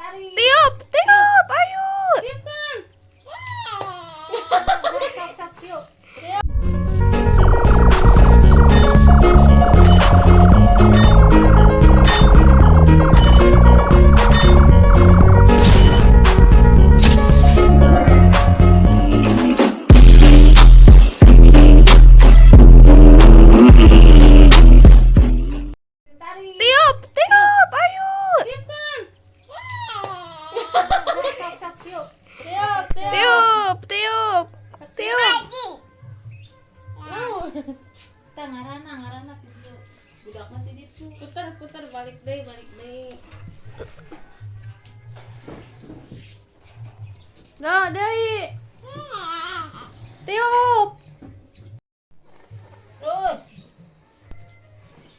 Tiup, tiup, ayo. Tiup kan? Sok tiup. Tiup, tiup, ayo. Tiup kan? Sok tiup. Tiup. Tiup, tiup, tiup. Kita ngarana tiup. Budak mah di ditu. Putar balik deui. Nah, deui. Tiup. Terus.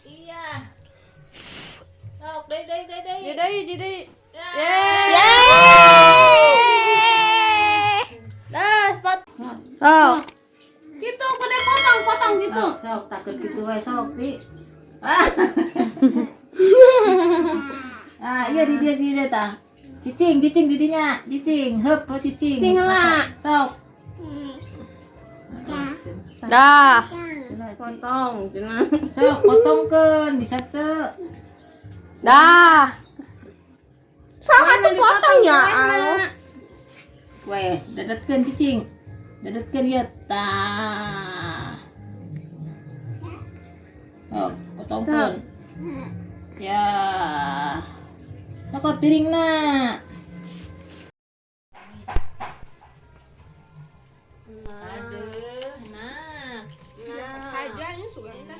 Iya. Sok deui. Jadi. Ya. Nah, sepatu. Oh. Gitu, pada potong gitu. Sok takut gitu wae sok di. Ah, iya di dia tah. Cicing di dinya. Cicing, heup cicing. Cicing heula. Sok. Dah. Potong cenah. Sok potongkeun bisa teu. Dah. Saha dipotong ya? Weh, dadetkeun cicing. Dadetkeun ieu tah. Oh, potongkeun. Ya. Sokot piringna. Aduh, enak. Aja ini suka kita.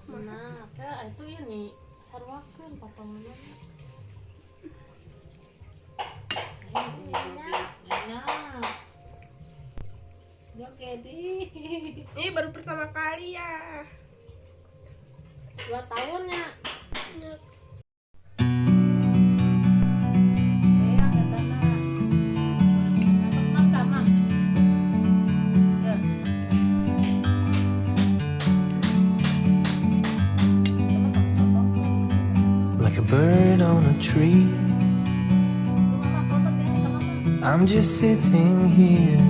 Enak. Ya, itu ini sarwakeun potonganna. Enak. Oke, di. Ini baru pertama kali ya. 2 tahun ya. Like a bird on a tree, I'm just sitting here